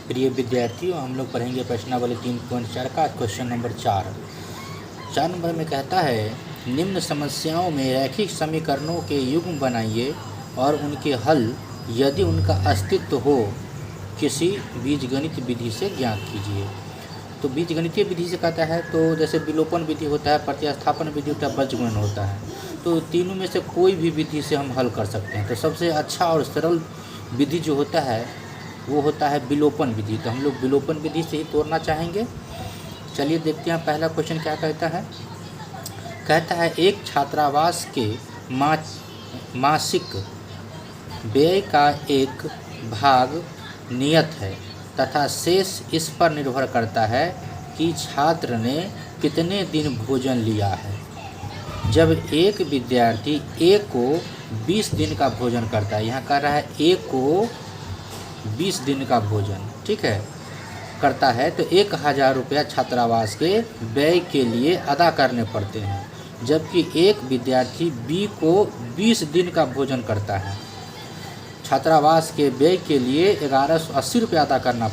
प्रिय विद्यार्थियों, हम लोग पढ़ेंगे प्रश्नावली 3.4 का क्वेश्चन नंबर 4 नंबर में कहता है, निम्न समस्याओं में रैखिक समीकरणों के युग्म बनाइए और उनके हल यदि उनका अस्तित्व हो किसी बीजगणित विधि से ज्ञात कीजिए। तो बीजगणितीय विधि से कहता है तो जैसे विलोपन विधि होता है, प्रतिस्थापन विधि होता है, बीजगणन होता है, तो तीनों में से कोई भी विधि से हम हल कर सकते हैं। तो सबसे अच्छा और सरल विधि जो होता है वो होता है विलोपन विधि। तो हम लोग विलोपन विधि से ही तोड़ना चाहेंगे। चलिए देखते हैं पहला क्वेश्चन क्या कहता है। कहता है एक छात्रावास के मासिक व्यय का एक भाग नियत है तथा शेष इस पर निर्भर करता है कि छात्र ने कितने दिन भोजन लिया है। जब एक विद्यार्थी ए को 20 दिन का भोजन करता है, यहाँ कह रहा है ए को 20 दिन का भोजन, ठीक है, करता है तो 1000 रुपया छात्रावास के व्यय के लिए अदा करने पड़ते हैं। जबकि एक विद्यार्थी बी को 20 दिन का भोजन करता है, छात्रावास के व्यय के लिए 1180 रुपया अदा करना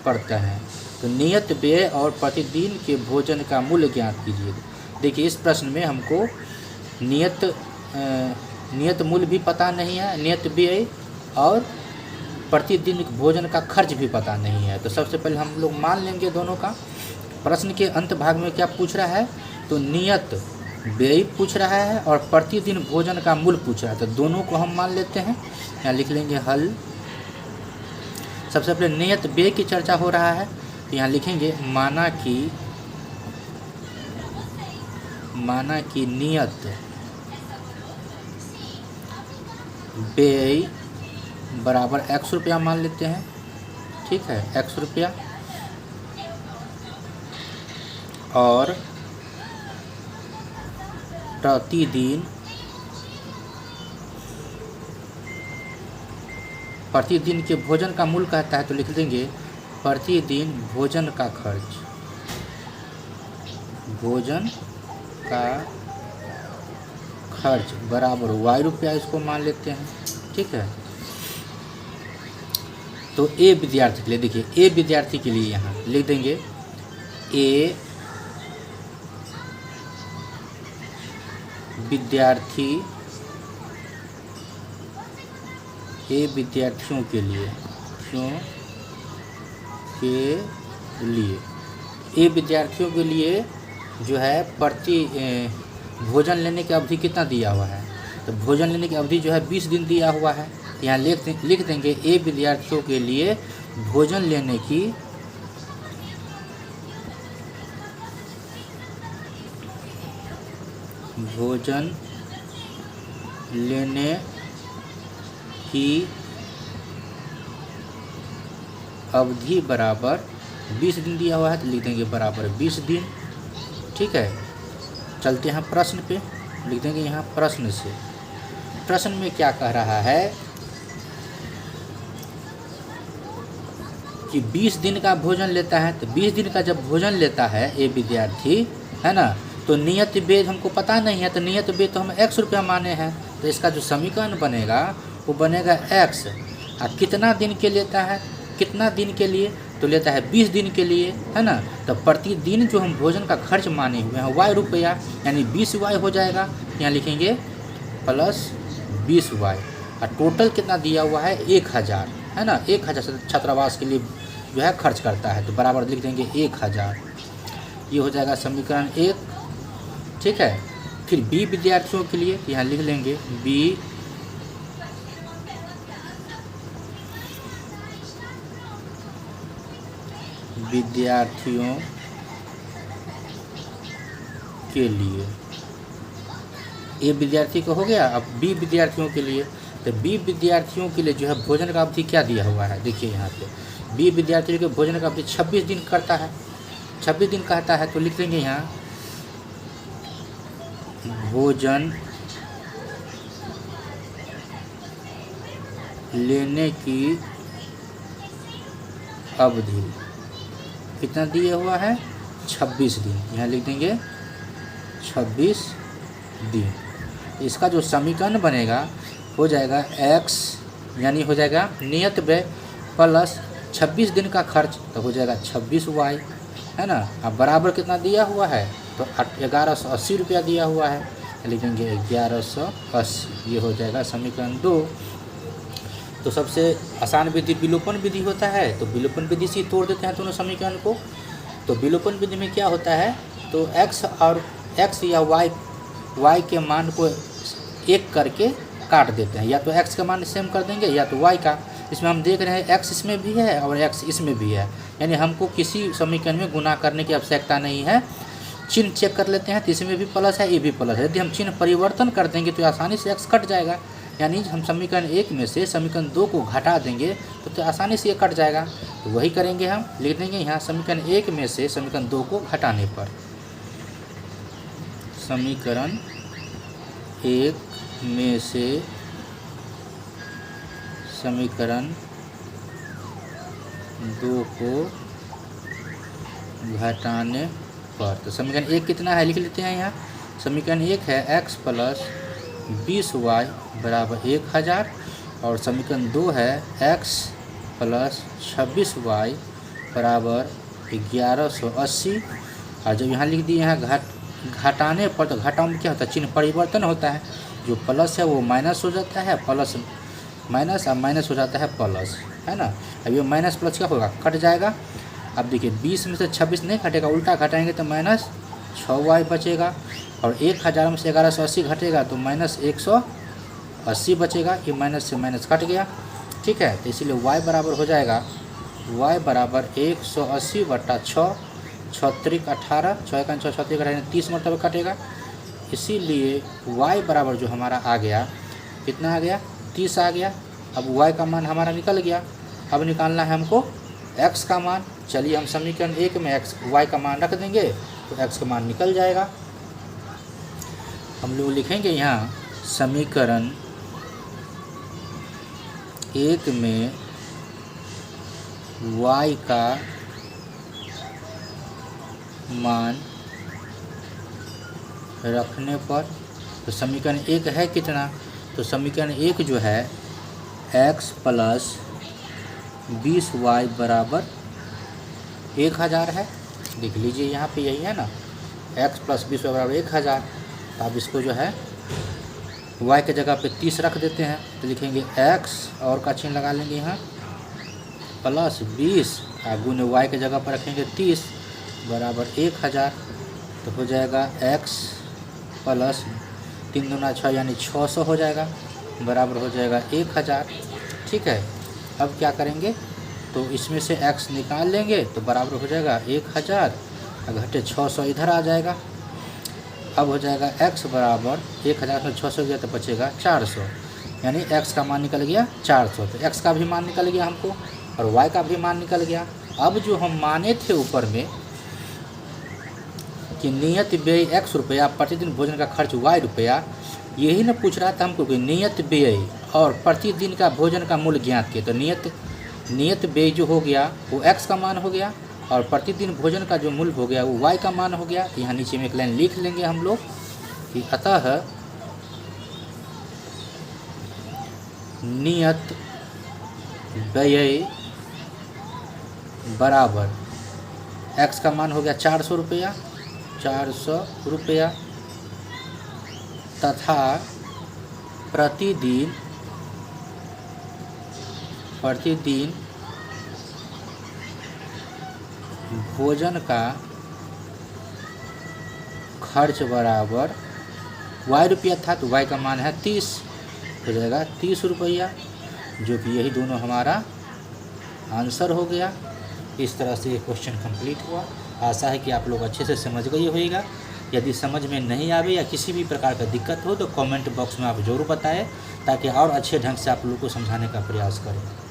पड़ता है। तो नियत व्यय और प्रतिदिन के भोजन का मूल्य ज्ञात कीजिए। देखिए इस प्रश्न में हमको नियत मूल्य भी पता नहीं है, नियत व्यय और प्रतिदिन भोजन का खर्च भी पता नहीं है। तो सबसे पहले हम लोग मान लेंगे दोनों का। प्रश्न के अंत भाग में क्या पूछ रहा है, तो नियत व्यय पूछ रहा है और प्रतिदिन भोजन का मूल्य पूछ रहा है। तो दोनों को हम मान लेते हैं। यहाँ लिख लेंगे हल। सबसे पहले नियत व्यय की चर्चा हो रहा है, तो यहाँ लिखेंगे माना कि नियत व्यय बराबर x रुपया मान लेते हैं, ठीक है, x रुपया, और प्रतिदिन के भोजन का मूल्य कहता है तो लिख देंगे प्रतिदिन भोजन का खर्च, भोजन का खर्च बराबर y रुपया, इसको मान लेते हैं, ठीक है। तो ए विद्यार्थी के लिए, देखिए ए विद्यार्थी के लिए यहाँ लिख देंगे ए विद्यार्थियों के लिए, ए विद्यार्थियों के लिए जो है भोजन लेने की अवधि कितना दिया हुआ है, तो भोजन लेने की अवधि जो है 20 दिन दिया हुआ है। यहाँ लिख देंगे ए विद्यार्थियों के लिए भोजन लेने की अवधि बराबर 20 दिन दिया हुआ है, तो लिख देंगे बराबर 20 दिन, ठीक है। चलते हैं प्रश्न पे, लिख देंगे यहाँ प्रश्न से। प्रश्न में क्या कह रहा है कि 20 दिन का भोजन लेता है, तो 20 दिन का जब भोजन लेता है ए विद्यार्थी, है ना, तो नियत व्यय हमको पता नहीं है, तो नियत व्यय तो हम x रुपया माने हैं, तो इसका जो समीकरण बनेगा वो बनेगा x। और कितना दिन के लेता है, कितना दिन के लिए, तो लेता है 20 दिन के लिए, है ना। तो प्रतिदिन जो हम भोजन का खर्च माने हुए हैं y रुपया, यानी 20y हो जाएगा। यहाँ लिखेंगे प्लस 20y, और टोटल कितना दिया हुआ है 1000, है ना, 1000 छात्रावास के लिए जो है खर्च करता है, तो बराबर लिख देंगे 1000। ये हो जाएगा समीकरण 1, ठीक है। फिर बी विद्यार्थियों के लिए, यहाँ लिख लेंगे बी विद्यार्थियों के लिए, ए विद्यार्थी को हो गया। अब बी विद्यार्थियों के लिए, तो बी विद्यार्थियों के लिए जो है भोजन का अवधि क्या दिया हुआ है, देखिए यहाँ पे बी विद्यार्थियों के भोजन का अवधि 26 दिन करता है, 26 दिन कहता है, तो लिख देंगे यहाँ भोजन लेने की अवधि कितना दिया हुआ है 26 दिन, यहाँ लिख देंगे 26 दिन। इसका जो समीकरण बनेगा हो जाएगा x, यानी हो जाएगा नियत व्यय प्लस 26 दिन का खर्च तो हो जाएगा 26y, है ना। अब बराबर कितना दिया हुआ है, तो 1180 रुपया दिया हुआ है, लिखेंगे 1180, ये हो जाएगा समीकरण 2। तो सबसे आसान विधि विलोपन विधि होता है, तो विलोपन विधि से तोड़ देते हैं दोनों समीकरण को। तो विलोपन विधि में क्या होता है, तो x और x या y के मान को एक करके काट देते हैं, या तो x का मान सेम कर देंगे या तो y का। इसमें हम देख रहे हैं x इसमें भी है और x इसमें भी है, यानी हमको किसी समीकरण में गुना करने की आवश्यकता नहीं है। चिन्ह चेक कर लेते हैं, तो इसमें भी प्लस है, ये भी प्लस है। यदि हम चिन्ह परिवर्तन कर देंगे तो आसानी से x कट जाएगा, यानी हम समीकरण 1 में से समीकरण 2 को घटा देंगे तो आसानी से ये कट जाएगा। तो वही करेंगे, हम लिख देंगे यहाँ समीकरण 1 में से समीकरण 2 को घटाने पर, समीकरण 1 में से समीकरण 2 को घटाने पर। तो समीकरण 1 कितना है, लिख लेते हैं यहाँ। समीकरण 1 है x प्लस 20y बराबर 1000, और समीकरण 2 है x प्लस 26y बराबर 1180। और जब यहाँ लिख दिए यहाँ घटाने पर, तो घटाओं में क्या होता है, चिन्ह परिवर्तन होता है। जो प्लस है वो माइनस हो जाता है, प्लस माइनस, अब माइनस हो जाता है प्लस, है ना। अब ये माइनस प्लस क्या होगा, कट जाएगा। अब देखिए 20 में से 26 नहीं घटेगा, उल्टा घटाएंगे तो माइनस 6y बचेगा, और 1000 में से 1180 घटेगा तो माइनस 180 बचेगा। ये माइनस से माइनस कट गया, ठीक है। तो इसीलिए y बराबर हो जाएगा, y बराबर 180 बटा 6, 6 त्रिक 18, 6 का 6 6 घटाएंगे 30 मरतबा कटेगा। इसीलिए y बराबर जो हमारा आ गया, कितना आ गया, 30 आ गया। अब y का मान हमारा निकल गया। अब निकालना है हमको x का मान। चलिए हम समीकरण 1 में y का मान रख देंगे तो x का मान निकल जाएगा। हम लोग लिखेंगे यहाँ समीकरण 1 में y का मान रखने पर, तो समीकरण 1 है कितना, तो समीकरण 1 जो है x प्लस 20y बराबर 1000 है। देख लीजिए यहाँ पे यही है ना, x प्लस 20y बराबर 1000। तो अब इसको जो है y के जगह पे 30 रख देते हैं, तो लिखेंगे x और का चिन्ह लगा लेंगे यहाँ, प्लस 20 गुने y के जगह पर रखेंगे 30 बराबर 1000। तो हो जाएगा x प्लस 3 दूना 6 यानी 600 हो जाएगा, बराबर हो जाएगा 1000, ठीक है। अब क्या करेंगे, तो इसमें से x निकाल लेंगे तो बराबर हो जाएगा 1000, घटे 600 इधर आ जाएगा। अब हो जाएगा x बराबर 1000 में 600 गया तो बचेगा 400, यानी x का मान निकल गया 400। तो x का भी मान निकल गया हमको और y का भी मान निकल गया। अब जो हम माने थे ऊपर में कि नियत व्यय x रुपया, प्रतिदिन भोजन का खर्च y रुपया, यही ना पूछ रहा था हमको कि नियत व्यय और प्रतिदिन का भोजन का मूल्य ज्ञात किए। तो नियत व्यय जो हो गया वो x का मान हो गया, और प्रतिदिन भोजन का जो मूल्य हो गया वो y का मान हो गया। तो यहाँ नीचे में एक लाइन लिख लेंगे हम लोग कि अतः नियत व्यय बराबर x का मान हो गया 400 रुपया, 400 रुपया, तथा प्रतिदिन भोजन का खर्च बराबर y रुपया था, तो y का मान है 30, हो जाएगा 30 रुपया, जो कि यही दोनों हमारा आंसर हो गया। इस तरह से ये क्वेश्चन कंप्लीट हुआ। आशा है कि आप लोग अच्छे से समझ गए होइएगा। यदि समझ में नहीं आवे या किसी भी प्रकार का दिक्कत हो तो कमेंट बॉक्स में आप ज़रूर बताएं, ताकि और अच्छे ढंग से आप लोग को समझाने का प्रयास करें।